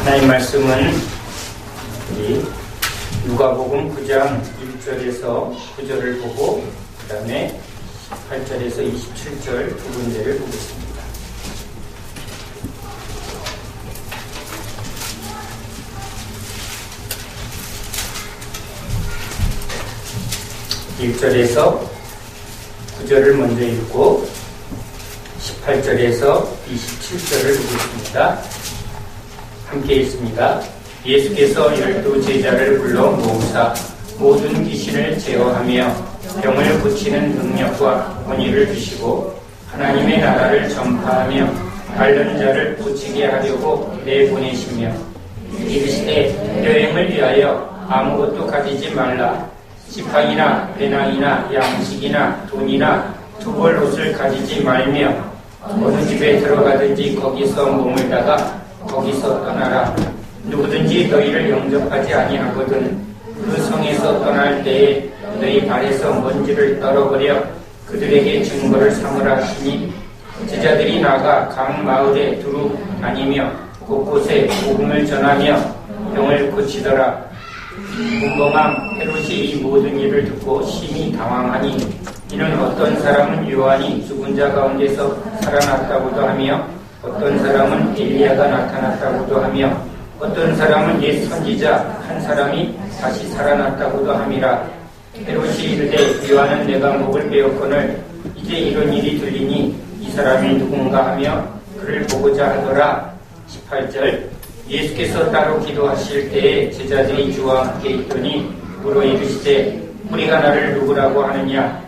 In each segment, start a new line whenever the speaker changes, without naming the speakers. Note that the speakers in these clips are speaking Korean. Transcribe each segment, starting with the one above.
하나님 말씀은 우리 누가복음 9장 1절에서 9절을 보고 그 다음에 18절에서 27절 두 군데를 보겠습니다. (1절에서) 9절을 먼저 읽고 18절에서 27절을 보겠습니다. 함께 읽습니다. 예수께서 12 제자를 불러 모으사 모든 귀신을 제어하며 병을 고치는 능력과 권위를 주시고 하나님의 나라를 전파하며 앓는 자를 고치게 하려고 내보내시며 이르시되 여행을 위하여 아무것도 가지지 말라. 지팡이나 배낭이나 양식이나 돈이나 두벌 옷을 가지지 말며 어느 집에 들어가든지 거기서 머물다가 거기서 떠나라. 누구든지 너희를 영접하지 아니하거든 그 성에서 떠날 때에 너희 발에서 먼지를 떨어버려 그들에게 증거를 삼으라 하시니 제자들이 나가 각 마을에 두루 다니며 곳곳에 복음을 전하며 병을 고치더라. 문범함 헤롯이 이 모든 일을 듣고 심히 당황하니 이는 어떤 사람은 요한이 죽은 자 가운데서 살아났다고도 하며 어떤 사람은 엘리야가 나타났다고도 하며 어떤 사람은 옛 선지자 한 사람이 다시 살아났다고도 함이라. 헤롯이 이르되 요한은 내가 목을 베었거늘 이제 이런 일이 들리니 이 사람이 누군가 하며 그를 보고자 하더라. 18절 예수께서 따로 기도하실 때에 제자들이 주와 함께 있더니 물어 이르시되 우리가 나를 누구라고 하느냐.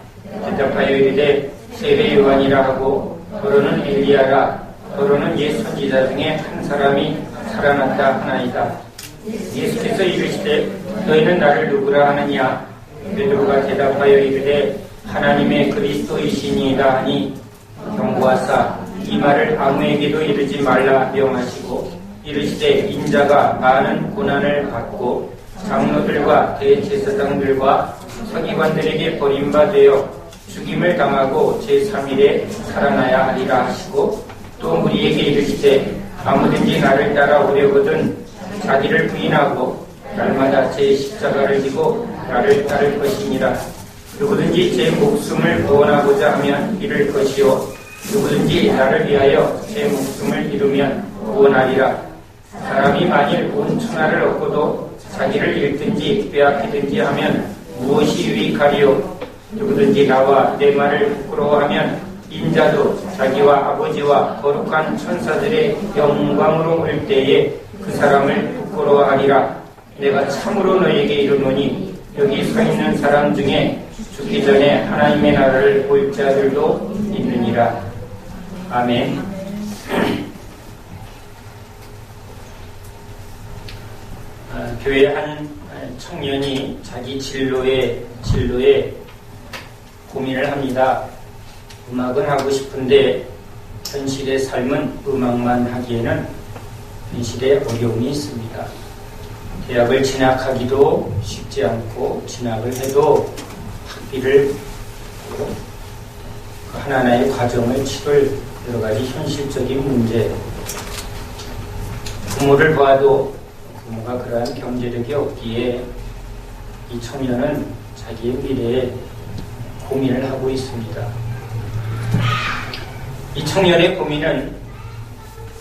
대답하여 이르되 세례 요한이라 하고 더러는 엘리야라. 더러는 옛 선지자 중에 한 사람이 살아났다 하나이다. 예수께서 이르시되 너희는 나를 누구라 하느냐. 베드로가 대답하여 이르되 하나님의 그리스도이시니이다 하니 경고하사 이 말을 아무에게도 이르지 말라 명하시고 이르시되 인자가 많은 고난을 받고 장로들과 대제사장들과 서기관들에게 버림받아 죽임을 당하고 제3일에 살아나야 하리라 하시고 또 우리에게 이르시되 아무든지 나를 따라오려거든 자기를 부인하고 날마다 제 십자가를 지고 나를 따를 것이니라. 누구든지 제 목숨을 구원하고자 하면 잃을 것이요 누구든지 나를 위하여 제 목숨을 잃으면 구원하리라. 사람이 만일 온 천하를 얻고도 자기를 잃든지 빼앗기든지 하면 무엇이 유익하리요. 누구든지 나와 내 말을 부끄러워하면 인자도 자기와 아버지와 거룩한 천사들의 영광으로 올 때에 그 사람을 부끄러워하리라. 내가 참으로 너희에게 이르노니 여기 서 있는 사람 중에 죽기 전에 하나님의 나라를 볼 자들도 있느니라. 아멘. 교회 한 청년이 자기 진로에 고민을 합니다. 음악은 하고 싶은데 현실의 삶은 음악만 하기에는 현실에 어려움이 있습니다. 대학을 진학하기도 쉽지 않고 진학을 해도 학비를 하나하나의 과정을 치를 여러 가지 현실적인 문제. 부모를 봐도 부모가 그러한 경제력이 없기에 이 청년은 자기의 미래에 고민을 하고 있습니다. 이 청년의 고민은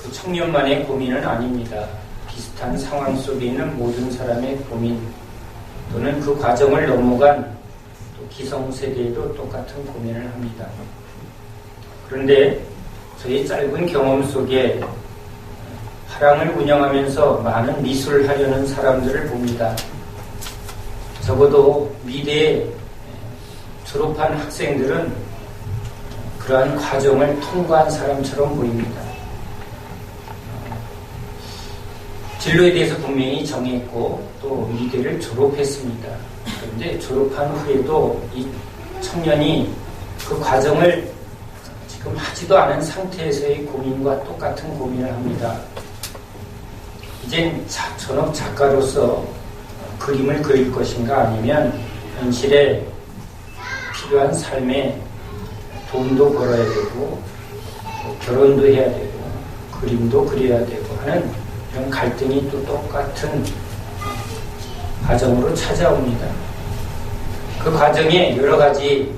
그 청년만의 고민은 아닙니다. 비슷한 상황 속에 있는 모든 사람의 고민 또는 그 과정을 넘어간 또 기성세대에도 똑같은 고민을 합니다. 그런데 저희 짧은 경험 속에 화랑을 운영하면서 많은 미술을 하려는 사람들을 봅니다. 적어도 미대에 졸업한 학생들은 그러한 과정을 통과한 사람처럼 보입니다. 진로에 대해서 분명히 정했고 또 미대를 졸업했습니다. 그런데 졸업한 후에도 이 청년이 그 과정을 지금 하지도 않은 상태에서의 고민과 똑같은 고민을 합니다. 이젠 전업 작가로서 그림을 그릴 것인가 아니면 현실에 필요한 삶에 돈도 벌어야 되고 결혼도 해야 되고 그림도 그려야 되고 하는 이런 갈등이 또 똑같은 과정으로 찾아옵니다. 그 과정에 여러 가지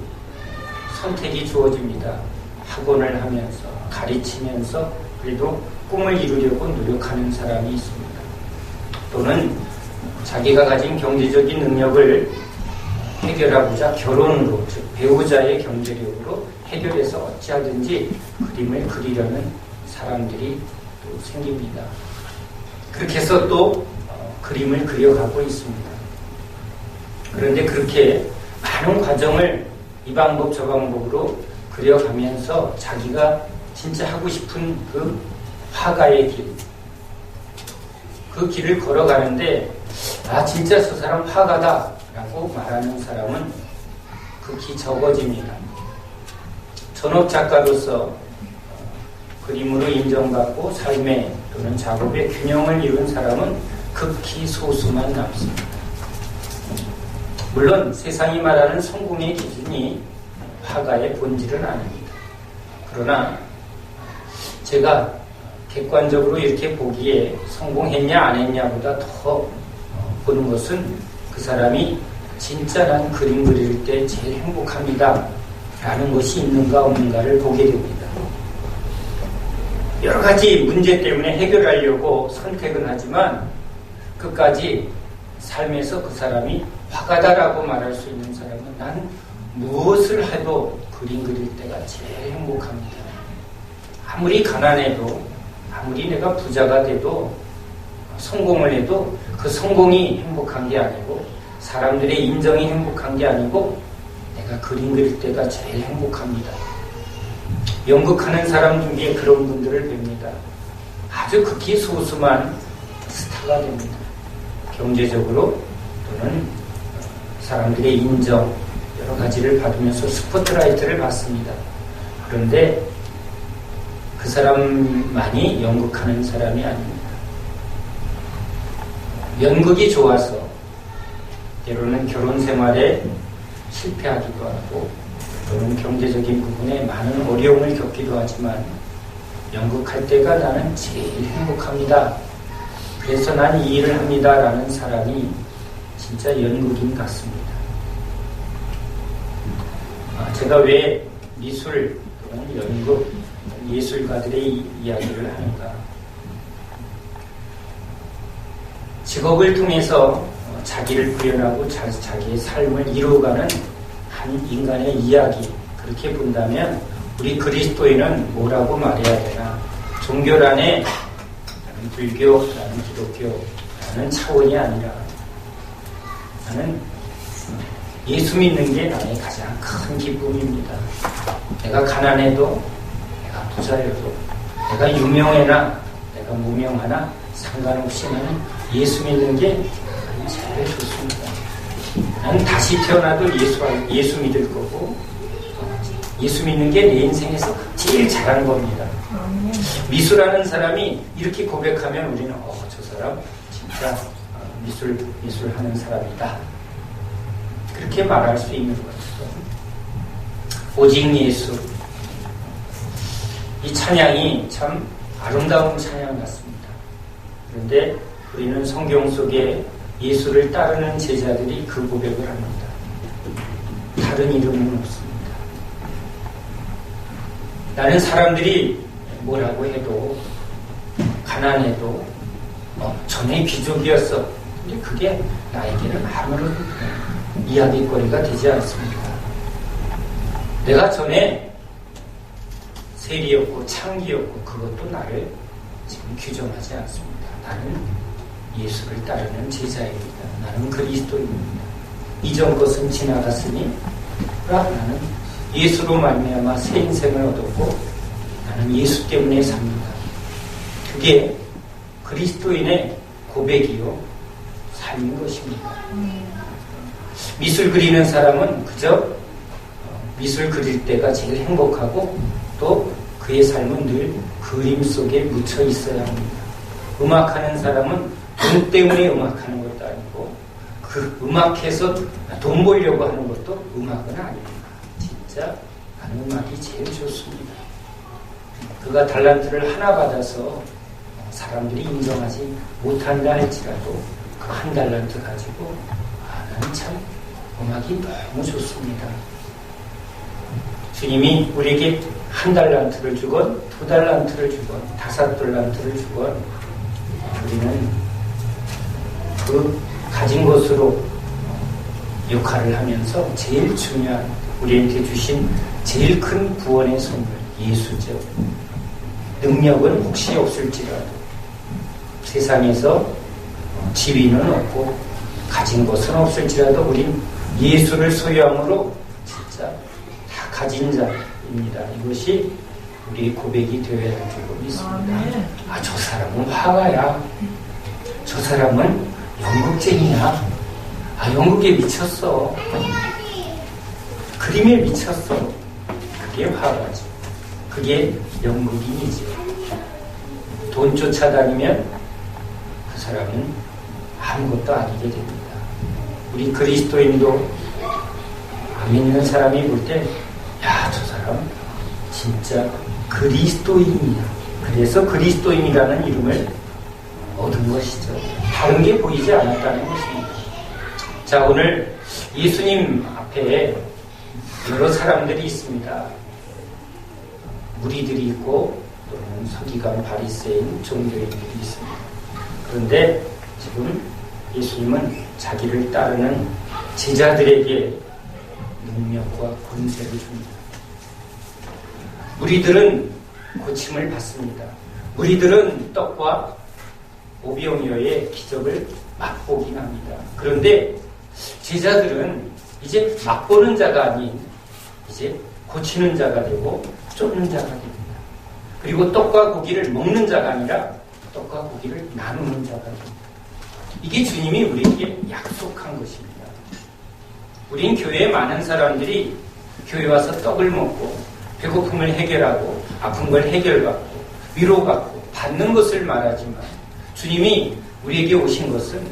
선택이 주어집니다. 학원을 하면서, 가르치면서 그래도 꿈을 이루려고 노력하는 사람이 있습니다. 또는 자기가 가진 경제적인 능력을 해결하고자 결혼으로, 즉 배우자의 경제력으로 해결해서 어찌하든지 그림을 그리려는 사람들이 또 생깁니다. 그렇게 해서 또 그림을 그려가고 있습니다. 그런데 그렇게 많은 과정을 이 방법 저 방법으로 그려가면서 자기가 진짜 하고 싶은 그 화가의 길, 그 길을 걸어가는데 진짜 저 사람 화가다 라고 말하는 사람은 극히 적어집니다. 전업작가로서 그림으로 인정받고 삶의 또는 작업의 균형을 이룬 사람은 극히 소수만 남습니다. 물론 세상이 말하는 성공의 기준이 화가의 본질은 아닙니다. 그러나 제가 객관적으로 이렇게 보기에 성공했냐 안 했냐보다 더 보는 것은 그 사람이 진짜 난 그림 그릴 때 제일 행복합니다 라는 것이 있는가 없는가를 보게 됩니다. 여러 가지 문제 때문에 해결하려고 선택은 하지만 끝까지 삶에서 그 사람이 화가다라고 말할 수 있는 사람은 난 무엇을 해도 그림 그릴 때가 제일 행복합니다. 아무리 가난해도, 아무리 내가 부자가 돼도, 성공을 해도 그 성공이 행복한 게 아니고 사람들의 인정이 행복한 게 아니고 내가 그림 그릴 때가 제일 행복합니다. 연극하는 사람 중에 그런 분들을 뵙니다. 아주 극히 소수만 스타가 됩니다. 경제적으로 또는 사람들의 인정 여러 가지를 받으면서 스포트라이트를 받습니다. 그런데 그 사람만이 연극하는 사람이 아닙니다. 연극이 좋아서 때로는 결혼 생활에 실패하기도 하고 또는 경제적인 부분에 많은 어려움을 겪기도 하지만 연극할 때가 나는 제일 행복합니다. 그래서 난 이 일을 합니다 라는 사람이 진짜 연극인 같습니다. 제가 왜 미술 또는 연극, 예술가들의 이야기를 하는가? 직업을 통해서 자기를 구현하고 자기의 삶을 이루어가는 한 인간의 이야기, 그렇게 본다면 우리 그리스도인은 뭐라고 말해야 되나? 종교란에 나는 불교, 나는 기독교, 나는 차원이 아니라 나는 예수 믿는 게 나의 가장 큰 기쁨입니다. 내가 가난해도, 내가 부자여도, 내가 유명해나, 내가 무명하나 상관없이 나는 예수 믿는 게 제일 좋습니다. 나는 다시 태어나도 예수 믿을 거고 예수 믿는 게 내 인생에서 제일 잘하는 겁니다. 미술하는 사람이 이렇게 고백하면 우리는 저 사람 진짜 미술하는 사람이다. 그렇게 말할 수 있는 거죠. 오직 예수. 이 찬양이 참 아름다운 찬양 같습니다. 그런데 우리는 성경 속에 예수를 따르는 제자들이 그 고백을 합니다. 다른 이름은 없습니다. 나는 사람들이 뭐라고 해도 가난해도 전에 귀족이었어. 근데 그게 나에게는 아무런 이야기거리가 되지 않습니다. 내가 전에 세리였고 창기였고 그것도 나를 지금 규정하지 않습니다. 나는 예수를 따르는 제자입니다. 나는 그리스도입니다. 이전 것은 지나갔으니 나는 예수로 말미암아 새 인생을 얻었고 나는 예수 때문에 삽니다. 그게 그리스도인의 고백이요 삶인 것입니다. 미술 그리는 사람은 그저 미술 그릴 때가 제일 행복하고 또 그의 삶은 늘 그림 속에 묻혀 있어야 합니다. 음악하는 사람은 돈 때문에 음악하는 것도 아니고 그 음악해서 돈 벌려고 하는 것도 음악은 아닙니다. 진짜 나는 음악이 제일 좋습니다. 그가 달란트를 하나 받아서 사람들이 인정하지 못한다 할지라도 그 한 달란트 가지고 나는 참 음악이 너무 좋습니다. 주님이 우리에게 한 달란트를 주건 두 달란트를 주건 다섯 달란트를 주건 우리는 그 가진 것으로 역할을 하면서 제일 중요한 우리한테 주신 제일 큰 구원의 선물 예수죠. 능력은 혹시 없을지라도 세상에서 지위는 없고 가진 것은 없을지라도 우린 예수를 소유함으로 진짜 다 가진 자입니다. 이것이 우리의 고백이 되어야 할 줄 믿습니다. 저 사람은 화가야. 저 사람은 연극쟁이야. 연극에 미쳤어. 그림에 미쳤어. 그게 화가지. 그게 연극인이지. 돈 쫓아다니면 그 사람은 아무것도 아니게 됩니다. 우리 그리스도인도 안 믿는 사람이 볼 때 저 사람 진짜 그리스도인이야. 그래서 그리스도인이라는 이름을 얻은 것이죠. 다른 게 보이지 않았다는 것입니다. 자, 오늘 예수님 앞에 여러 사람들이 있습니다. 무리들이 있고 또는 서기관 바리새인 종교인들이 있습니다. 그런데 지금 예수님은 자기를 따르는 제자들에게 능력과 권세를 줍니다. 무리들은 고침을 받습니다. 무리들은 떡과 오병이어의 기적을 맛보긴 합니다. 그런데 제자들은 이제 맛보는 자가 아닌 이제 고치는 자가 되고 쫓는 자가 됩니다. 그리고 떡과 고기를 먹는 자가 아니라 떡과 고기를 나누는 자가 됩니다. 이게 주님이 우리에게 약속한 것입니다. 우린 교회에 많은 사람들이 교회 와서 떡을 먹고 배고픔을 해결하고 아픈 걸 해결받고 위로받고 받는 것을 말하지만 주님이 우리에게 오신 것은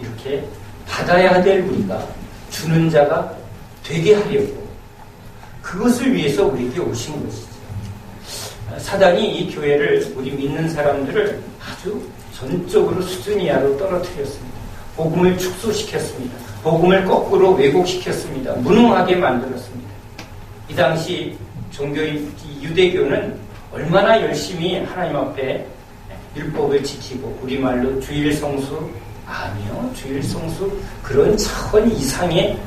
이렇게 받아야 될 우리가 주는 자가 되게 하려고 그것을 위해서 우리에게 오신 것이죠. 사단이 이 교회를 우리 믿는 사람들을 아주 전적으로 수준 이하로 떨어뜨렸습니다. 복음을 축소시켰습니다. 복음을 거꾸로 왜곡시켰습니다. 무능하게 만들었습니다. 이 당시 유대교는 얼마나 열심히 하나님 앞에 율법을 지키고 우리말로 주일성수 아니요. 주일성수 그런 차원 이상의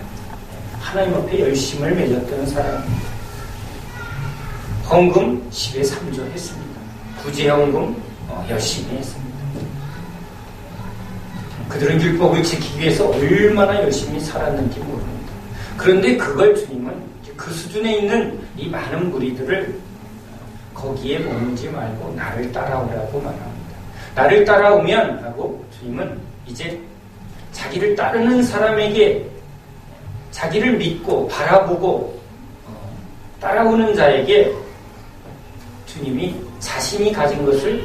하나님 앞에 열심을 맺었던 사람입니다. 헌금 10에 3조 했습니다. 구제헌금 열심히 했습니다. 그들은 율법을 지키기 위해서 얼마나 열심히 살았는지 모릅니다. 그런데 그걸 주님은 그 수준에 있는 이 많은 무리들을 거기에 머물지 말고 나를 따라오라고 말합니다. 나를 따라오면 하고 주님은 이제 자기를 따르는 사람에게 자기를 믿고 바라보고 따라오는 자에게 주님이 자신이 가진 것을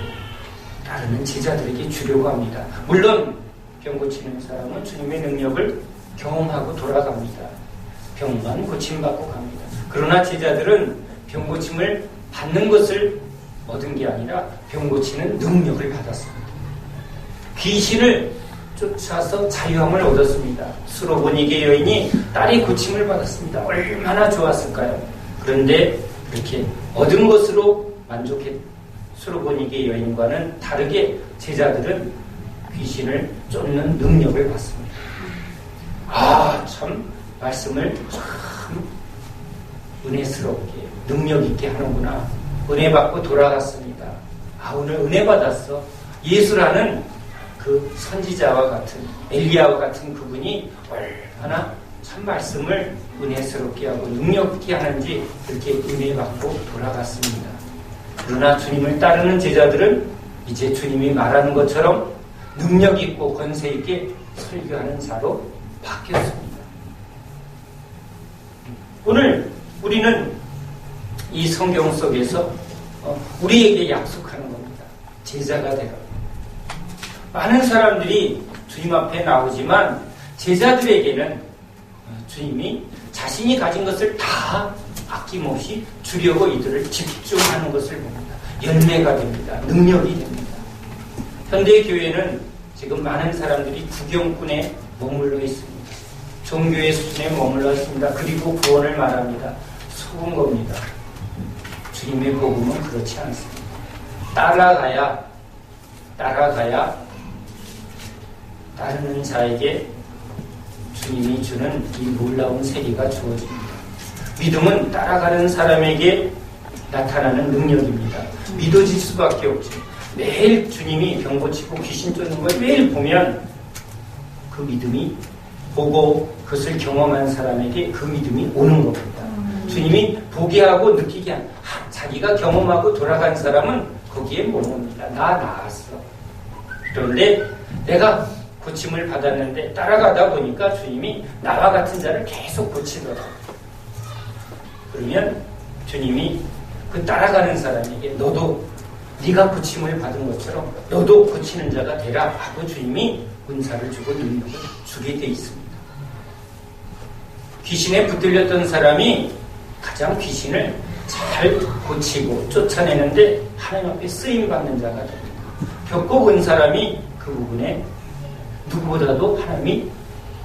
따르는 제자들에게 주려고 합니다. 물론 병 고치는 사람은 주님의 능력을 경험하고 돌아갑니다. 병만 고침받고 갑니다. 그러나 제자들은 병 고침을 받는 것을 얻은 게 아니라 병 고치는 능력을 받았습니다. 귀신을 쫓아서 자유함을 얻었습니다. 수로보니게 여인이 딸이 고침을 받았습니다. 얼마나 좋았을까요? 그런데 그렇게 얻은 것으로 만족했 수로보니게 여인과는 다르게 제자들은 귀신을 쫓는 능력을 받습니다. 참 말씀을 참 은혜스럽게 능력 있게 하는구나. 은혜 받고 돌아갔습니다. 오늘 은혜 받았어. 예수라는 그 선지자와 같은 엘리야와 같은 그분이 얼마나 참 말씀을 은혜스럽게 하고 능력 있게 하는지 그렇게 은혜 받고 돌아갔습니다. 그러나 주님을 따르는 제자들은 이제 주님이 말하는 것처럼 능력 있고 권세 있게 설교하는 자로 바뀌었습니다. 오늘 우리는 이 성경 속에서 우리에게 약속하는 겁니다. 제자가 되라. 많은 사람들이 주님 앞에 나오지만 제자들에게는 주님이 자신이 가진 것을 다 아낌없이 주려고 이들을 집중하는 것을 봅니다. 열매가 됩니다. 능력이 됩니다. 현대교회는 지금 많은 사람들이 구경꾼에 머물러 있습니다. 종교의 수준에 머물러 있습니다. 그리고 구원을 말합니다. 속은 겁니다. 주님의 복음은 그렇지 않습니다. 따라가야 따르는 자에게 주님이 주는 이 놀라운 세계가 주어집니다. 믿음은 따라가는 사람에게 나타나는 능력입니다. 믿어질 수밖에 없죠. 매일 주님이 병 고치고 귀신 쫓는 걸 매일 보면 그 믿음이 보고 그것을 경험한 사람에게 그 믿음이 오는 겁니다. 주님이 보게 하고 느끼게 한 자기가 경험하고 돌아간 사람은 거기에 머뭅니다. 나 나았어. 그런데 내가 고침을 받았는데 따라가다 보니까 주님이 나와 같은 자를 계속 고치더라. 그러면 주님이 그 따라가는 사람에게 너도 네가 고침을 받은 것처럼 너도 고치는 자가 되라 하고 주님이 은사를 주고 능력을 주게 돼 있습니다. 귀신에 붙들렸던 사람이 가장 귀신을 잘 고치고 쫓아내는데 하나님 앞에 쓰임받는 자가 됩니다. 겪어본 사람이 그 부분에 누구보다도 하나님이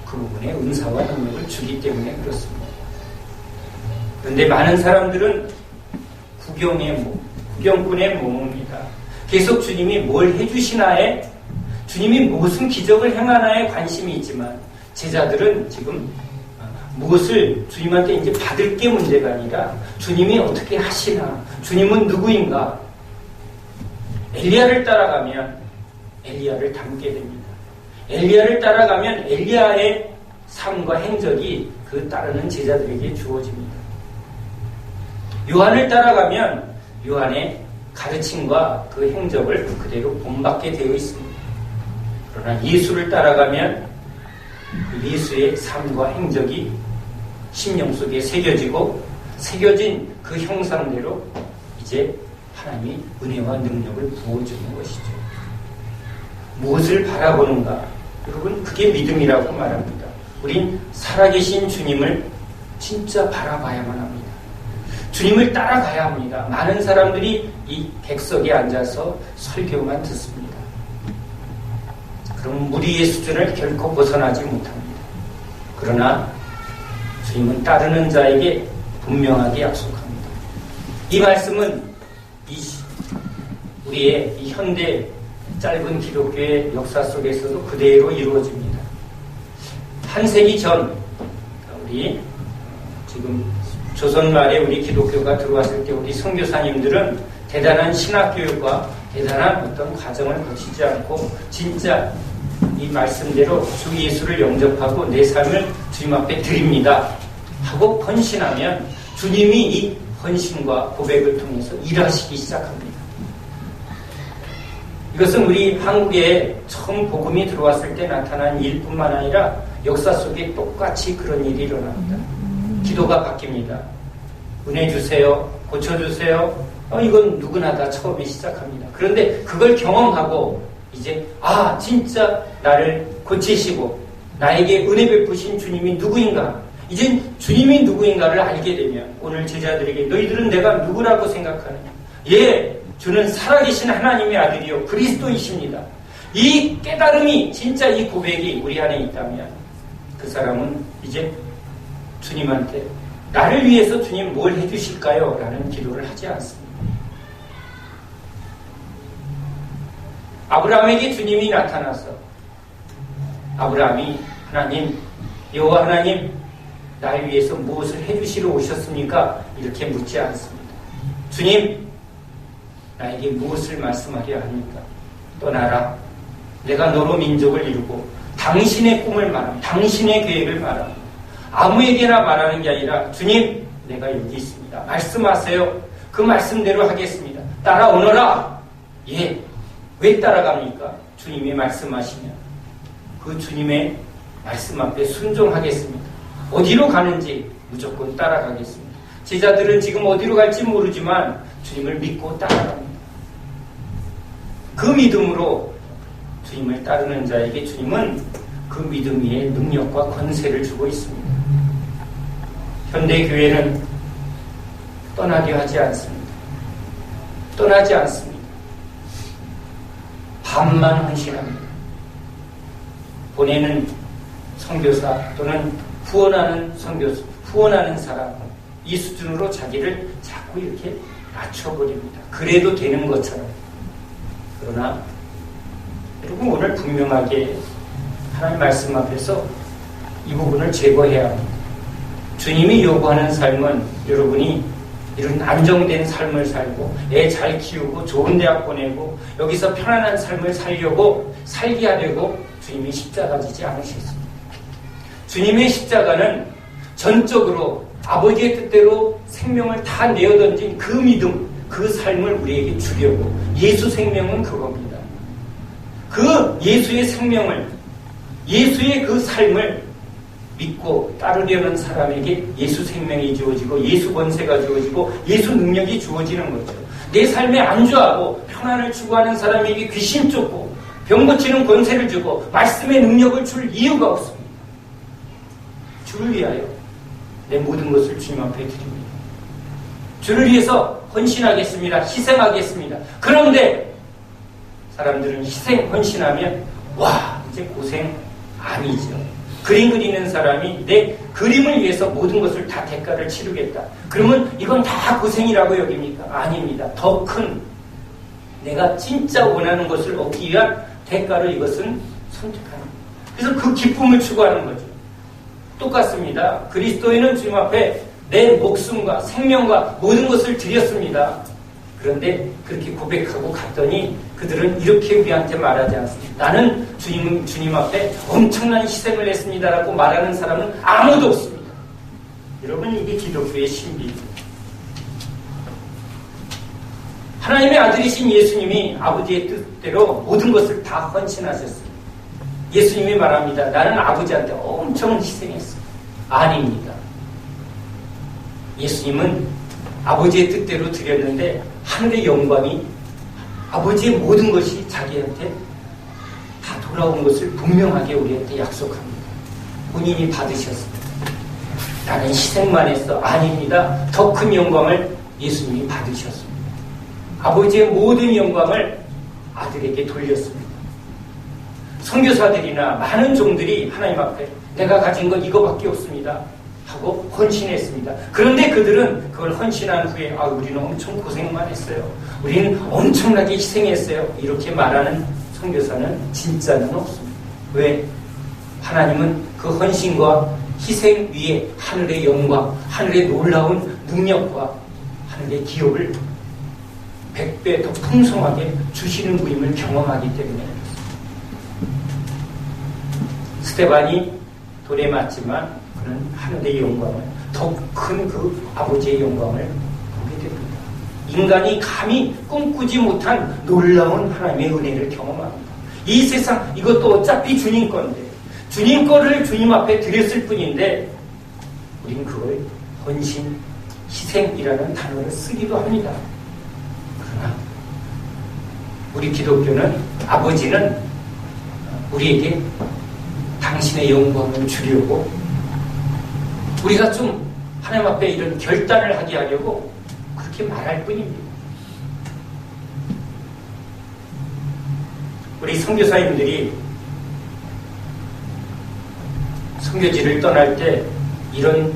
그 부분에 은사와 능력을 주기 때문에 그렇습니다. 그런데 많은 사람들은 구경꾼에 머뭅니다. 계속 주님이 뭘 해주시나에, 주님이 무슨 기적을 행하나에 관심이 있지만 제자들은 지금 무엇을 주님한테 이제 받을 게 문제가 아니라 주님이 어떻게 하시나, 주님은 누구인가. 엘리야를 따라가면 엘리야를 닮게 됩니다. 엘리야를 따라가면 엘리야의 삶과 행적이 그 따르는 제자들에게 주어집니다. 요한을 따라가면 요한의 가르침과 그 행적을 그대로 본받게 되어 있습니다. 그러나 예수를 따라가면 그 예수의 삶과 행적이 심령 속에 새겨지고 새겨진 그 형상대로 이제 하나님이 은혜와 능력을 부어주는 것이죠. 무엇을 바라보는가? 여러분, 그게 믿음이라고 말합니다. 우린 살아계신 주님을 진짜 바라봐야만 합니다. 주님을 따라가야 합니다. 많은 사람들이 이 객석에 앉아서 설교만 듣습니다. 그럼 무리의 수준을 결코 벗어나지 못합니다. 그러나 주님은 따르는 자에게 분명하게 약속합니다. 이 말씀은 우리의 이 현대 짧은 기독교의 역사 속에서도 그대로 이루어집니다. 한 세기 전 우리 지금 조선 말에 우리 기독교가 들어왔을 때 우리 선교사님들은 대단한 신학교육과 대단한 어떤 과정을 거치지 않고 진짜 이 말씀대로 주 예수를 영접하고 내 삶을 주님 앞에 드립니다 하고 헌신하면 주님이 이 헌신과 고백을 통해서 일하시기 시작합니다. 이것은 우리 한국에 처음 복음이 들어왔을 때 나타난 일뿐만 아니라 역사 속에 똑같이 그런 일이 일어납니다. 기도가 바뀝니다. 은혜 주세요. 고쳐주세요. 이건 누구나 다 처음에 시작합니다. 그런데 그걸 경험하고 이제 진짜 나를 고치시고 나에게 은혜 베푸신 주님이 누구인가, 이제 주님이 누구인가를 알게 되면 오늘 제자들에게 너희들은 내가 누구라고 생각하느냐. 주는 살아계신 하나님의 아들이요 그리스도이십니다. 이 깨달음이 진짜 이 고백이 우리 안에 있다면 그 사람은 이제 주님한테 나를 위해서 주님 뭘 해주실까요? 라는 기도를 하지 않습니다. 아브라함에게 주님이 나타나서 아브라함이 하나님, 여호와 하나님, 나를 위해서 무엇을 해주시러 오셨습니까? 이렇게 묻지 않습니다. 주님, 나에게 무엇을 말씀하려 합니까? 떠나라. 내가 너로 민족을 이루고 당신의 꿈을 말함, 당신의 계획을 말함. 아무에게나 말하는 게 아니라 주님, 내가 여기 있습니다. 말씀하세요. 그 말씀대로 하겠습니다. 따라오너라. 왜 따라갑니까? 주님이 말씀하시면 그 주님의 말씀 앞에 순종하겠습니다. 어디로 가는지 무조건 따라가겠습니다. 제자들은 지금 어디로 갈지 모르지만 주님을 믿고 따라갑니다. 그 믿음으로 주님을 따르는 자에게 주님은 그 믿음 위에 능력과 권세를 주고 있습니다. 현대교회는 떠나게 하지 않습니다. 떠나지 않습니다. 반만 헌신합니다. 보내는 선교사 또는 후원하는 사람, 이 수준으로 자기를 자꾸 이렇게 낮춰버립니다. 그래도 되는 것처럼. 그러나 여러분, 오늘 분명하게 하나님 말씀 앞에서 이 부분을 제거해야 합니다. 주님이 요구하는 삶은 여러분이 이런 안정된 삶을 살고 애 잘 키우고 좋은 대학 보내고 여기서 편안한 삶을 살게 하려고 주님이 십자가 지지 않으셨습니다. 주님의 십자가는 전적으로 아버지의 뜻대로 생명을 다 내어던진 그 믿음, 그 삶을 우리에게 주려고. 예수 생명은 그겁니다. 그 예수의 생명을, 예수의 그 삶을 믿고 따르려는 사람에게 예수 생명이 주어지고 예수 권세가 주어지고 예수 능력이 주어지는 거죠. 내 삶에 안주하고 평안을 추구하는 사람에게 귀신 쫓고 병 고치는 권세를 주고 말씀의 능력을 줄 이유가 없습니다. 주를 위하여 내 모든 것을 주님 앞에 드립니다. 주를 위해서 헌신하겠습니다. 희생하겠습니다. 그런데 사람들은 희생, 헌신하면 와, 이제 고생 아니죠. 그림 그리는 사람이 내 그림을 위해서 모든 것을 다 대가를 치르겠다. 그러면 이건 다 고생이라고 여깁니까? 아닙니다. 더 큰 내가 진짜 원하는 것을 얻기 위한 대가를 이것은 선택하는 거예요. 그래서 그 기쁨을 추구하는 거죠. 똑같습니다. 그리스도인은 주님 앞에 내 목숨과 생명과 모든 것을 드렸습니다. 그런데 그렇게 고백하고 갔더니 그들은 이렇게 우리한테 말하지 않습니다. 나는 주님 앞에 엄청난 희생을 했습니다라고 말하는 사람은 아무도 없습니다. 여러분, 이게 기독교의 신비입니다. 하나님의 아들이신 예수님이 아버지의 뜻대로 모든 것을 다 헌신하셨습니다. 예수님이 말합니다. 나는 아버지한테 엄청 희생했어요. 아닙니다. 예수님은 아버지의 뜻대로 드렸는데 하늘의 영광이, 아버지의 모든 것이 자기한테 다 돌아온 것을 분명하게 우리한테 약속합니다. 본인이 받으셨습니다. 나는 희생만 했어. 아닙니다. 더 큰 영광을 예수님이 받으셨습니다. 아버지의 모든 영광을 아들에게 돌렸습니다. 선교사들이나 많은 종들이 하나님 앞에 내가 가진 건 이거밖에 없습니다 하고 헌신했습니다. 그런데 그들은 그걸 헌신한 후에 우리는 엄청 고생만 했어요. 우리는 엄청나게 희생했어요. 이렇게 말하는 선교사는 진짜는 없습니다. 왜? 하나님은 그 헌신과 희생 위에 하늘의 영광, 하늘의 놀라운 능력과 하늘의 기업을 100배 더 풍성하게 주시는 분임을 경험하기 때문에 스데반이 돌에 맞지만 그는 하늘의 영광을, 더 큰 그 아버지의 영광을 보게 됩니다. 인간이 감히 꿈꾸지 못한 놀라운 하나님의 은혜를 경험합니다. 이 세상, 이것도 어차피 주님 건데, 주님 거를 주님 앞에 드렸을 뿐인데 우린 그걸 헌신, 희생이라는 단어를 쓰기도 합니다. 그러나 우리 기독교는, 아버지는 우리에게 당신의 영광을 주려고, 우리가 좀 하나님 앞에 이런 결단을 하게 하려고 그렇게 말할 뿐입니다. 우리 선교사님들이 선교지를 떠날 때 이런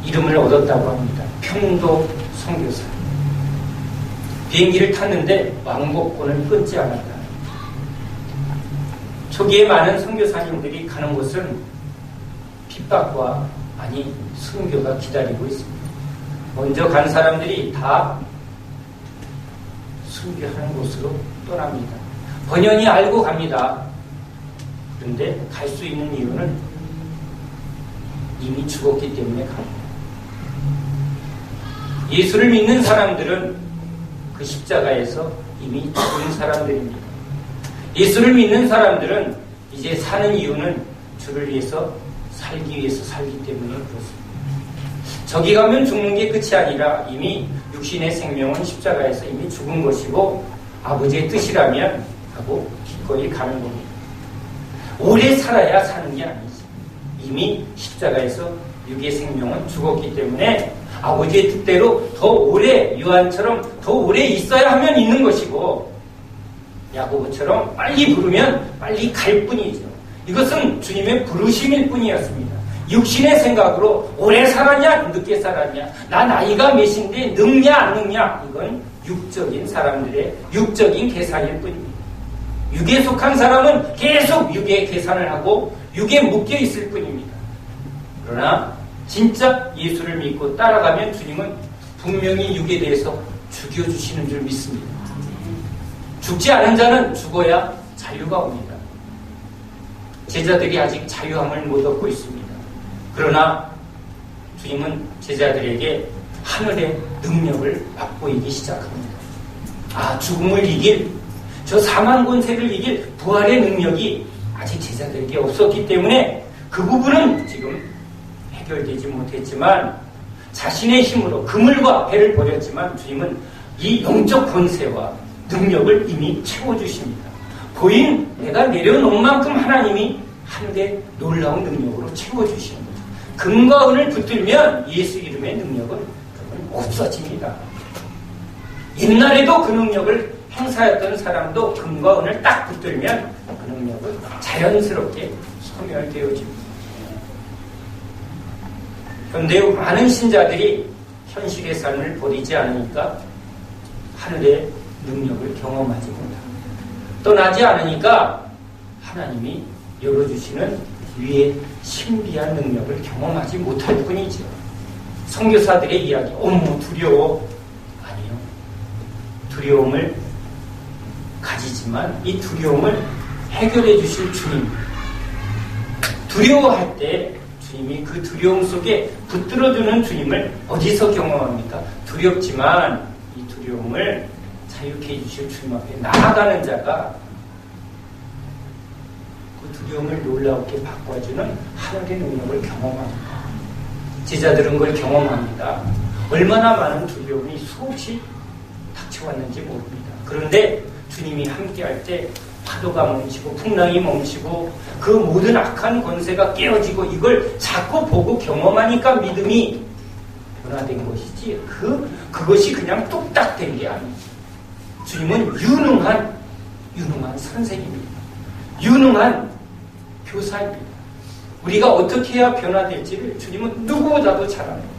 이름을 얻었다고 합니다. 평도 선교사. 비행기를 탔는데 왕복권을 끊지 않았다. 초기에 많은 선교사님들이 가는 곳은 핍박과 순교가 기다리고 있습니다. 먼저 간 사람들이 다 순교하는 곳으로 떠납니다. 번연히 알고 갑니다. 그런데 갈 수 있는 이유는 이미 죽었기 때문에 갑니다. 예수를 믿는 사람들은 그 십자가에서 이미 죽은 사람들입니다. 예수를 믿는 사람들은 이제 사는 이유는 주를 위해서 살기 위해서 살기 때문에 그렇습니다. 저기 가면 죽는 게 끝이 아니라 이미 육신의 생명은 십자가에서 이미 죽은 것이고 아버지의 뜻이라면 하고 기꺼이 가는 겁니다. 오래 살아야 사는 게 아니지. 이미 십자가에서 육의 생명은 죽었기 때문에 아버지의 뜻대로 더 오래 요한처럼 더 오래 있어야 하면 있는 것이고 야고보처럼 빨리 부르면 빨리 갈 뿐이죠. 이것은 주님의 부르심일 뿐이었습니다. 육신의 생각으로 오래 살았냐 늦게 살았냐 나 나이가 몇인데 늙냐 안 늙냐 이건 육적인 사람들의 육적인 계산일 뿐입니다. 육에 속한 사람은 계속 육의 계산을 하고 육에 묶여 있을 뿐입니다. 그러나 진짜 예수를 믿고 따라가면 주님은 분명히 육에 대해서 죽여주시는 줄 믿습니다. 죽지 않은 자는 죽어야 자유가 옵니다. 제자들이 아직 자유함을 못 얻고 있습니다. 그러나 주님은 제자들에게 하늘의 능력을 맛보이기 시작합니다. 죽음을 이길 저 사망 권세를 이길 부활의 능력이 아직 제자들에게 없었기 때문에 그 부분은 지금 해결되지 못했지만 자신의 힘으로 그물과 배를 버렸지만 주님은 이 영적 권세와 능력을 이미 채워주십니다. 보인 내가 내려놓은 만큼 하나님이 하늘의 놀라운 능력으로 채워주시는 거죠. 금과 은을 붙들면 예수 이름의 능력은 없어집니다. 옛날에도 그 능력을 행사했던 사람도 금과 은을 딱 붙들면 그 능력은 자연스럽게 소멸되어집니다. 현대의 많은 신자들이 현실의 삶을 버리지 않으니까 하늘의 능력을 경험하지 못합니다. 떠나지 않으니까 하나님이 열어주시는 위의 신비한 능력을 경험하지 못할 뿐이죠. 선교사들의 이야기, 두려워. 아니요. 두려움을 가지지만 이 두려움을 해결해 주실 주님. 두려워할 때 주님이 그 두려움 속에 붙들어주는 주님을 어디서 경험합니까? 두렵지만 이 두려움을 자유케 해주실 주님 앞에 나아가는 자가 그 두려움을 놀랍게 바꿔주는 하늘의 능력을 경험합니다. 제자들은 그걸 경험합니다. 얼마나 많은 두려움이 수없이 닥쳐왔는지 모릅니다. 그런데 주님이 함께할 때 파도가 멈추고 풍랑이 멈추고 그 모든 악한 권세가 깨어지고 이걸 자꾸 보고 경험하니까 믿음이 변화된 것이지 그것이 그냥 뚝딱 된 게 아니죠. 주님은 유능한 선생입니다. 유능한 교사입니다. 우리가 어떻게 해야 변화될지를 주님은 누구보다도 잘 압니다.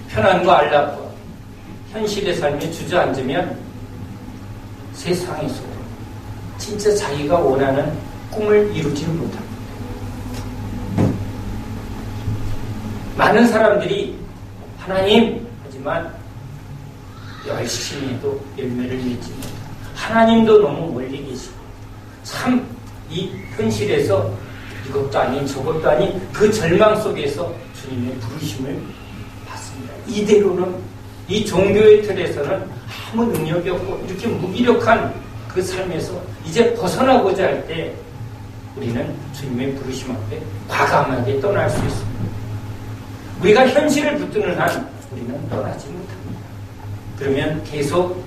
편안과 안락과 현실의 삶에 주저앉으면 세상에서 진짜 자기가 원하는 꿈을 이루지는 못합니다. 많은 사람들이 하나님 하지만 열심히 해도 열매를 맺지 못합니다. 하나님도 너무 멀리 계시고 참 이 현실에서 이것도 아닌 저것도 아닌 그 절망 속에서 주님의 부르심을 받습니다. 이대로는 이 종교의 틀에서는 아무 능력이 없고 이렇게 무기력한 그 삶에서 이제 벗어나고자 할 때 우리는 주님의 부르심 앞에 과감하게 떠날 수 있습니다. 우리가 현실을 붙드는 한 우리는 떠나지 못합니다. 그러면 계속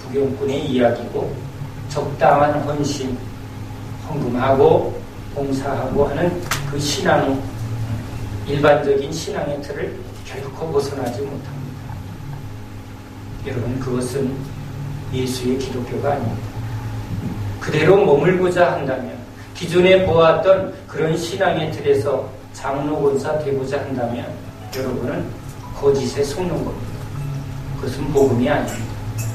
구경꾼의 이야기고 적당한 헌신, 헌금하고 봉사하고 하는 그 신앙, 일반적인 신앙의 틀을 결코 벗어나지 못합니다. 여러분, 그것은 예수의 기독교가 아닙니다. 그대로 머물고자 한다면, 기존에 보았던 그런 신앙의 틀에서 장로, 권사 되고자 한다면 여러분은 거짓에 속는 겁니다. 그것은 복음이 아닙니다.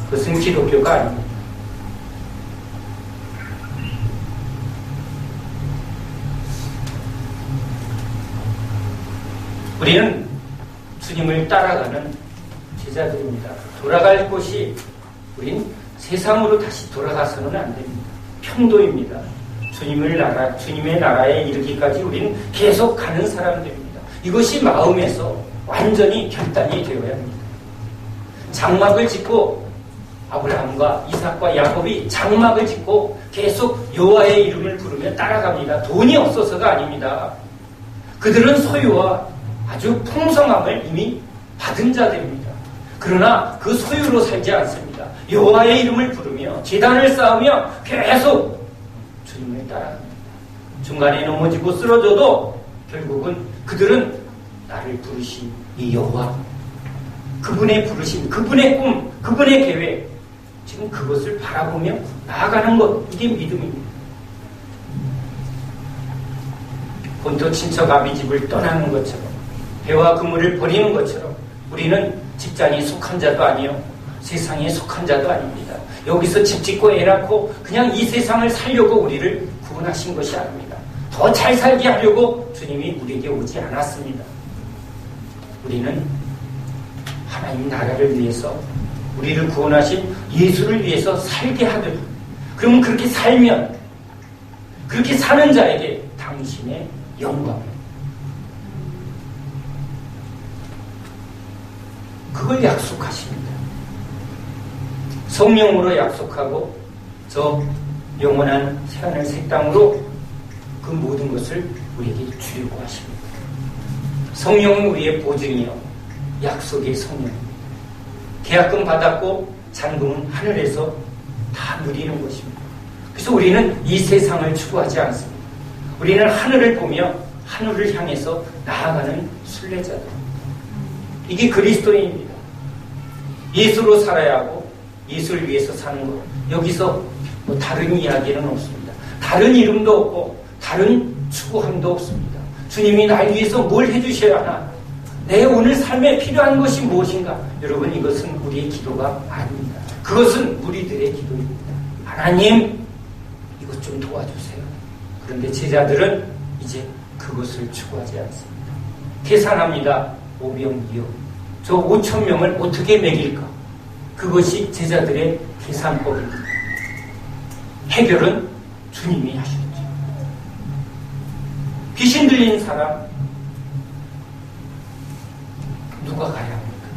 그것은 기독교가 아닙니다. 우리는 주님을 따라가는 제자들입니다. 돌아갈 곳이 우린 세상으로 다시 돌아가서는 안 됩니다. 편도입니다. 주님의 나라에 이르기까지 우리는 계속 가는 사람들입니다. 이것이 마음에서 완전히 결단이 되어야 합니다. 장막을 짓고 아브라함과 이삭과 야곱이 장막을 짓고 계속 여호와의 이름을 부르며 따라갑니다. 돈이 없어서가 아닙니다. 그들은 소유와 아주 풍성함을 이미 받은 자들입니다. 그러나 그 소유로 살지 않습니다. 여호와의 이름을 부르며 제단을 쌓으며 계속 주님을 따라갑니다. 중간에 넘어지고 쓰러져도 결국은 그들은 나를 부르신 이 여호와, 그분의 부르심, 그분의 꿈, 그분의 계획, 지금 그것을 바라보며 나아가는 것, 이게 믿음입니다. 본토 친척 아비 집을 떠나는 것처럼, 배와 그물을 버리는 것처럼 우리는 직장에 속한 자도 아니요, 세상에 속한 자도 아닙니다. 여기서 집 짓고 애 낳고 그냥 이 세상을 살려고 우리를 구원하신 것이 아닙니다. 더 잘 살게 하려고 주님이 우리에게 오지 않았습니다. 우리는 하나님 나라를 위해서, 우리를 구원하신 예수를 위해서 살게 하듯, 그러면 그렇게 살면, 그렇게 사는 자에게 당신의 영광, 그걸 약속하십니다. 성령으로 약속하고 저 영원한 새하늘 새 땅으로 그 모든 것을 우리에게 주려고 하십니다. 성령은 우리의 보증이요, 약속의 성령입니다. 계약금 받았고 잔금은 하늘에서 다 누리는 것입니다. 그래서 우리는 이 세상을 추구하지 않습니다. 우리는 하늘을 보며 하늘을 향해서 나아가는 순례자들. 이게 그리스도인입니다. 예수로 살아야 하고 예수를 위해서 사는 것. 여기서 뭐 다른 이야기는 없습니다. 다른 이름도 없고 다른 추구함도 없습니다. 주님이 날 위해서 뭘 해주셔야 하나? 내 오늘 삶에 필요한 것이 무엇인가? 여러분, 이것은 우리의 기도가 아닙니다. 그것은 우리들의 기도입니다. 하나님, 이것 좀 도와주세요. 그런데 제자들은 이제 그것을 추구하지 않습니다. 계산합니다. 5병 2호. 저 5,000명을 어떻게 먹일까? 그것이 제자들의 계산법입니다. 해결은 주님이 하셨죠. 귀신 들린 사람 누가 가야 합니까?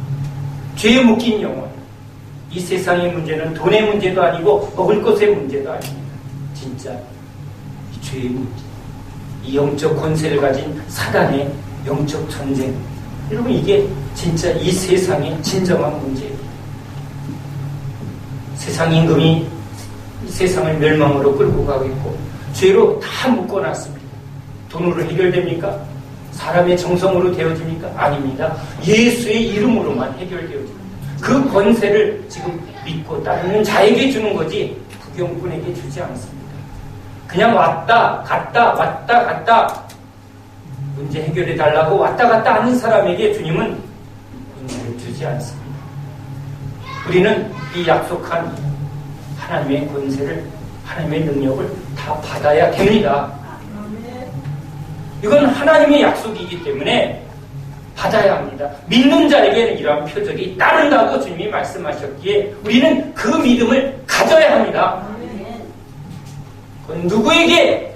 죄에 묶인 영혼. 이 세상의 문제는 돈의 문제도 아니고 먹을 것의 문제도 아닙니다. 진짜 이 죄의 문제, 이 영적 권세를 가진 사단의 영적 전쟁, 여러분, 이게 진짜 이 세상의 진정한 문제예요. 세상 임금이 이 세상을 멸망으로 끌고 가고 있고 죄로 다 묶어놨습니다. 돈으로 해결됩니까? 사람의 정성으로 되어집니까? 아닙니다. 예수의 이름으로만 해결되어집니다. 그 권세를 지금 믿고 따르는 자에게 주는 거지 부경꾼에게 주지 않습니다. 그냥 왔다 갔다 왔다 갔다 문제 해결해 달라고 왔다 갔다 하는 사람에게 주님은 문제를 주지 않습니다. 우리는 이 약속한 하나님의 권세를, 하나님의 능력을 다 받아야 됩니다. 이건 하나님의 약속이기 때문에 받아야 합니다. 믿는 자에게는 이러한 표적이 따른다고 주님이 말씀하셨기에 우리는 그 믿음을 가져야 합니다. 그건 누구에게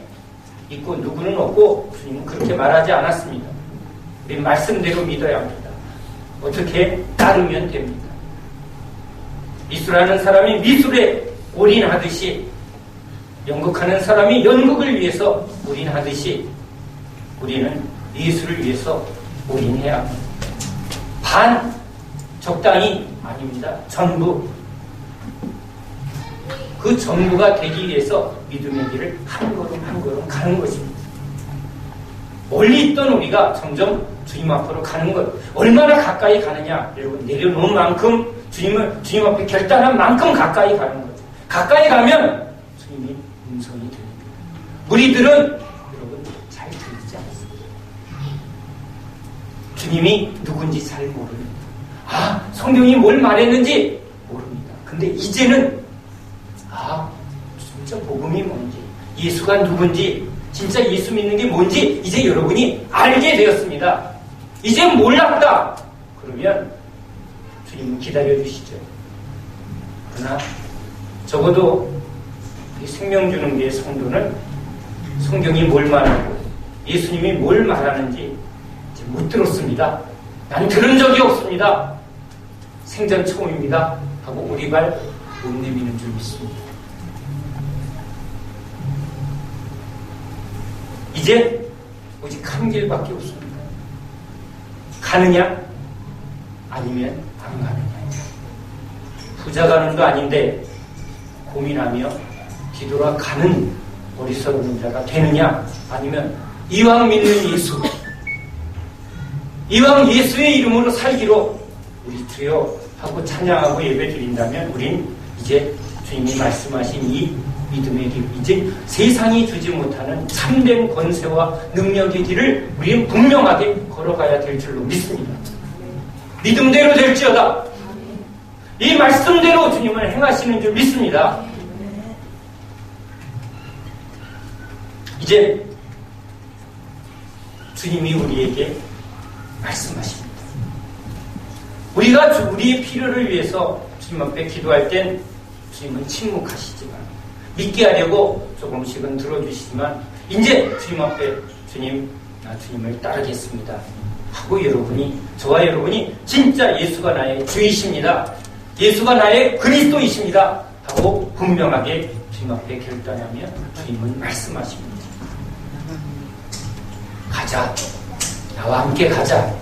있고 누구는 없고 주님은 그렇게 말하지 않았습니다. 우리는 말씀대로 믿어야 합니다. 어떻게 따르면 됩니다. 미술하는 사람이 미술에 올인하듯이, 연극하는 사람이 연극을 위해서 올인하듯이 우리는 예수를 위해서 올인해야 합니다. 반, 적당히 아닙니다. 전부. 그 전부가 되기 위해서 믿음의 길을 한 걸음 한 걸음 가는 것입니다. 멀리 있던 우리가 점점 주님 앞으로 가는 것. 얼마나 가까이 가느냐? 여러분, 내려놓은 만큼 주님 앞에 결단한 만큼 가까이 가는 거죠. 가까이 가면 주님이 음성이 들립니다. 무리들은 여러분 잘 들리지 않습니다. 주님이 누군지 잘 모릅니다. 성경이 뭘 말했는지 모릅니다. 근데 이제는 진짜 복음이 뭔지, 예수가 누군지, 진짜 예수 믿는 게 뭔지 이제 여러분이 알게 되었습니다. 이제 몰랐다. 그러면 주님은 기다려주시죠. 그러나 적어도 이 생명 주는 게 성도는 성경이 뭘 말하고 예수님이 뭘 말하는지 이제 못 들었습니다. 난 들은 적이 없습니다. 생전 처음입니다. 하고 우리 발 못 내미는 줄 믿습니다. 이제 오직 한 길밖에 없습니다. 가느냐 아니면 안 가느냐. 부자 가는 거 아닌데 고민하며 뒤돌아가는 어리석은 자가 되느냐, 아니면 이왕 믿는 예수, 이왕 예수의 이름으로 살기로 우리 주여 하고 찬양하고 예배 드린다면 우린 이제 주님이 말씀하신 이 믿음의 길, 이제 세상이 주지 못하는 참된 권세와 능력의 길을 우리는 분명하게 걸어가야 될 줄로 믿습니다. 믿음대로 될지어다. 이 말씀대로 주님을 행하시는 줄 믿습니다. 이제 주님이 우리에게 말씀하십니다. 우리가 우리의 필요를 위해서 주님 앞에 기도할 땐 주님은 침묵하시지만 믿게 하려고 조금씩은 들어주시지만 이제 주님 앞에 주님, 나 주님을 따르겠습니다 하고 저와 여러분이 진짜 예수가 나의 주이십니다, 예수가 나의 그리스도이십니다 하고 분명하게 주님 앞에 결단하면 주님은 말씀하십니다. 가자, 나와 함께 가자.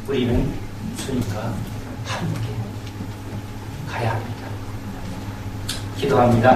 우리는 주님과 함께 가야 합니다. 기도합니다.